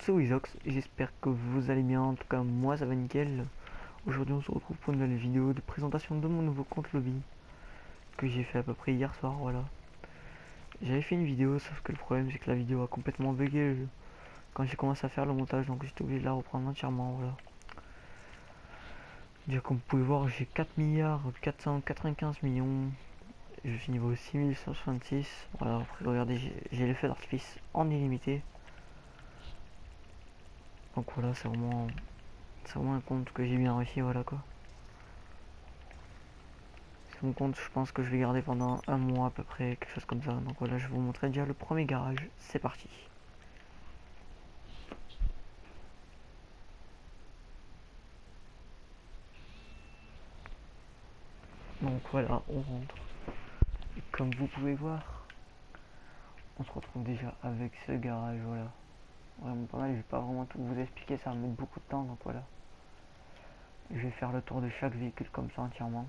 monde, c'est Wizox, j'espère que vous allez bien, en tout cas moi ça va nickel. Aujourd'hui on se retrouve pour une nouvelle vidéo de présentation de mon nouveau compte lobby que j'ai fait à peu près hier soir, voilà. J'avais fait une vidéo, sauf que le problème c'est que la vidéo a complètement bugué quand j'ai commencé à faire le montage, donc j'étais obligé de la reprendre entièrement, voilà. Déjà comme vous pouvez voir, j'ai 4 milliards 495 millions, je suis niveau 6166, voilà. Après regardez, j'ai l'effet d'artifice en illimité. Donc voilà, c'est vraiment un compte que j'ai bien réussi, voilà quoi. C'est mon compte, je pense que je vais garder pendant un mois à peu près, quelque chose comme ça. Donc voilà, je vais vous montrer déjà le premier garage. C'est parti. Donc voilà, on rentre. Et comme vous pouvez voir, on se retrouve déjà avec ce garage, voilà. Vraiment pas mal, je vais pas vraiment tout vous expliquer, ça va mettre beaucoup de temps, donc voilà. Je vais faire le tour de chaque véhicule comme ça entièrement.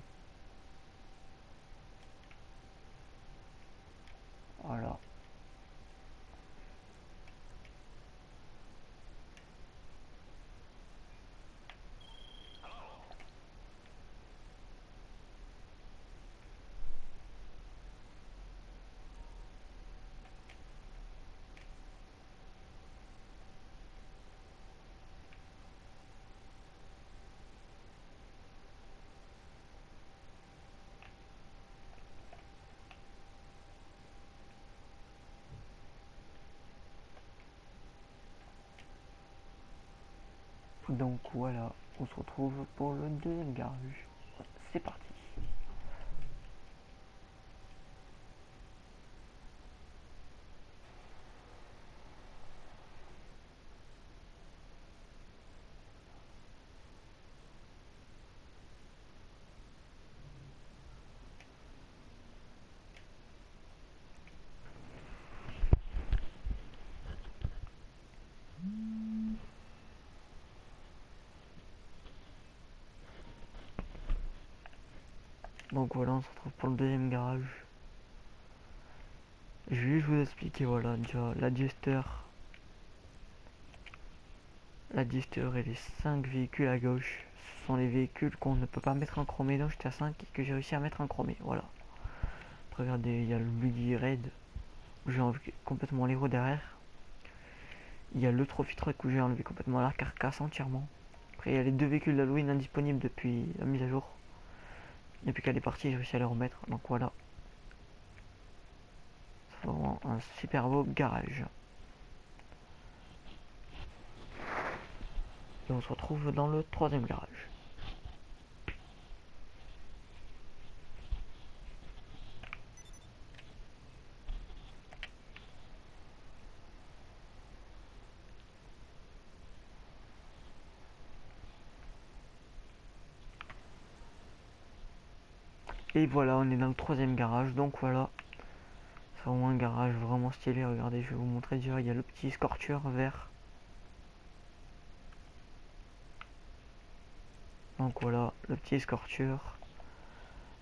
Voilà. Donc voilà, on se retrouve pour le deuxième garage. C'est parti. Donc voilà, on se retrouve pour le deuxième garage. Je vais juste vous expliquer, voilà, déjà l'adjuster et les 5 véhicules à gauche. Ce sont les véhicules qu'on ne peut pas mettre en chromé, donc j'étais à 5 et que j'ai réussi à mettre en chromé, voilà. Après, regardez, il y a le buggy raid où j'ai enlevé complètement les roues derrière. Il y a le trophy truck où j'ai enlevé complètement la carcasse entièrement. Après, il y a les 2 véhicules d'Halloween indisponibles depuis la mise à jour. Depuis qu'elle est partie, j'ai réussi à les remettre, donc voilà. C'est vraiment un super beau garage. Et on se retrouve dans le troisième garage. Et voilà, on est dans le troisième garage, donc voilà. C'est vraiment un garage vraiment stylé, regardez, je vais vous montrer déjà, il y a le petit Scorcher vert. Donc voilà, le petit Scorcher.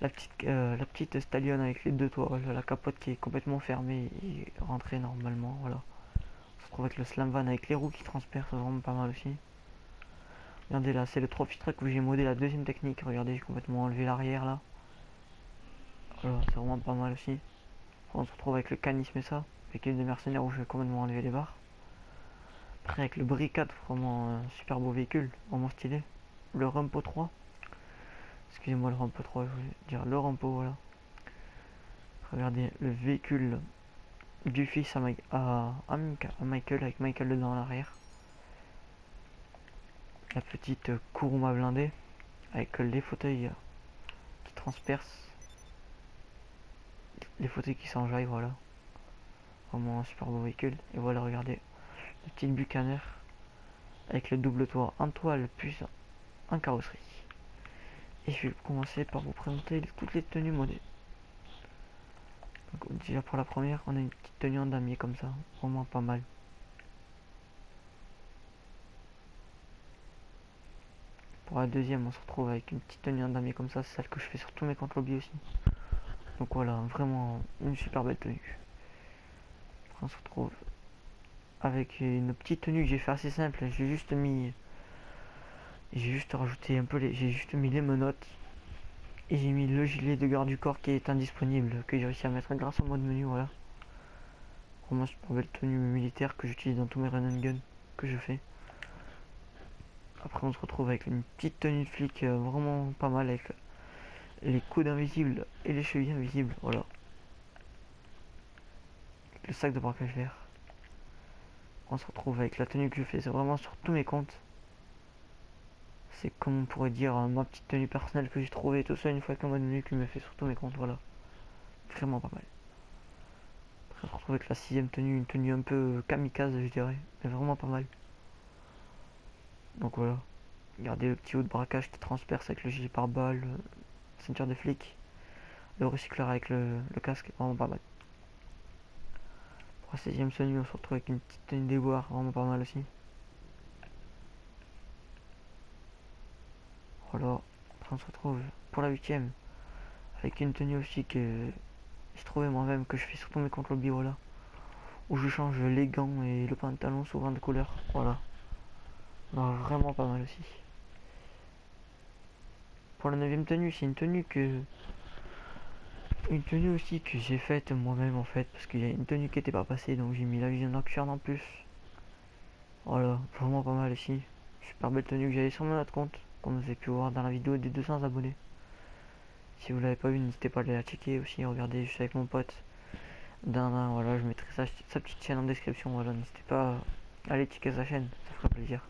La petite Stallion avec les 2 toits, la capote qui est complètement fermée et rentrée normalement, voilà. On se retrouve avec le Slam Van avec les roues qui transpercent, c'est vraiment pas mal aussi. Regardez là, c'est le Trophy Truck où j'ai modé la deuxième technique, regardez, j'ai complètement enlevé l'arrière là. Voilà, c'est vraiment pas mal aussi. On se retrouve avec le Canis Mesa, avec les 2 mercenaires où je vais complètement enlever les barres. Après avec le Bricade, vraiment un super beau véhicule, vraiment stylé. Le Rampo 3. Excusez-moi le Rampo 3, je voulais dire le Rampo, voilà. Regardez le véhicule du fils à Michael, avec Michael dedans à l'arrière. La petite Kuruma blindée, avec les fauteuils qui transpercent. Les fauteuils qui s'enjaillent, voilà. Vraiment un super beau véhicule. Et voilà, regardez, le petit Bucaner, avec le double toit en toile, plus en carrosserie. Et je vais commencer par vous présenter toutes les tenues modées. Donc, déjà pour la première, on a une petite tenue en damier comme ça, vraiment pas mal. Pour la deuxième, on se retrouve avec une petite tenue en damier comme ça, c'est celle que je fais sur tous mes comptes lobby aussi. Donc voilà, vraiment une super belle tenue. Après, on se retrouve avec une petite tenue que j'ai fait assez simple. J'ai juste rajouté un peu j'ai juste mis les menottes et j'ai mis le gilet de garde du corps qui est indisponible, que j'ai réussi à mettre grâce au mode menu. Voilà, vraiment super belle tenue militaire que j'utilise dans tous mes run and gun que je fais. Après on se retrouve avec une petite tenue de flic vraiment pas mal, avec les coudes invisibles et les chevilles invisibles. Voilà, le sac de braquage vert. On se retrouve avec la tenue que je fais, c'est vraiment sur tous mes comptes. C'est comme on pourrait dire ma petite tenue personnelle que j'ai trouvée tout ça une fois qu'un mode menu qui me fait sur tous mes comptes. Voilà, vraiment pas mal. Après on se retrouve avec la sixième tenue, une tenue un peu kamikaze je dirais, mais vraiment pas mal. Donc voilà, regardez le petit haut de braquage qui transperce avec le gilet pare-balles, ceinture de flic, le recycleur avec le casque, vraiment pas mal. Pour la 16ème tenue, on se retrouve avec une petite tenue déboire, vraiment pas mal aussi. Voilà, après on se retrouve pour la 8ème avec une tenue aussi que j'ai trouvé moi-même, que je fais surtout mes comptes lobby, voilà. Où je change les gants et le pantalon souvent de couleur, voilà. Non, vraiment pas mal aussi. Pour la 9ème tenue, c'est une tenue aussi que j'ai faite moi-même en fait, parce qu'il y a une tenue qui était pas passée, donc j'ai mis la vision nocturne en plus. Voilà, vraiment pas mal ici. Super belle tenue que j'avais sur mon autre compte, comme vous avez pu voir dans la vidéo des 200 abonnés. Si vous l'avez pas vu, n'hésitez pas à aller la checker aussi, regardez juste avec mon pote. Voilà, je mettrai sa petite chaîne en description, voilà, n'hésitez pas à aller checker sa chaîne, ça fera plaisir.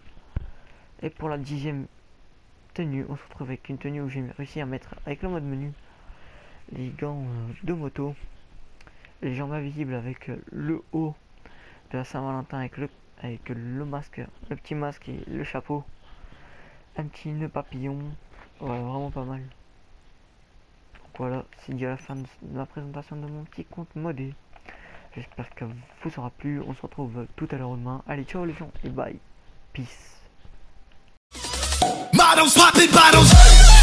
Et pour la 10ème tenue, on se retrouve avec une tenue où j'ai réussi à mettre avec le mode menu les gants de moto, les jambes invisibles avec le haut de la Saint-Valentin avec le masque, le petit masque et le chapeau, un petit nœud papillon, voilà, vraiment pas mal. Donc voilà, c'est déjà la fin de la présentation de mon petit compte modé. J'espère que vous aura plu, on se retrouve tout à l'heure demain. Allez, ciao les gens et bye, peace. Models popping bottles.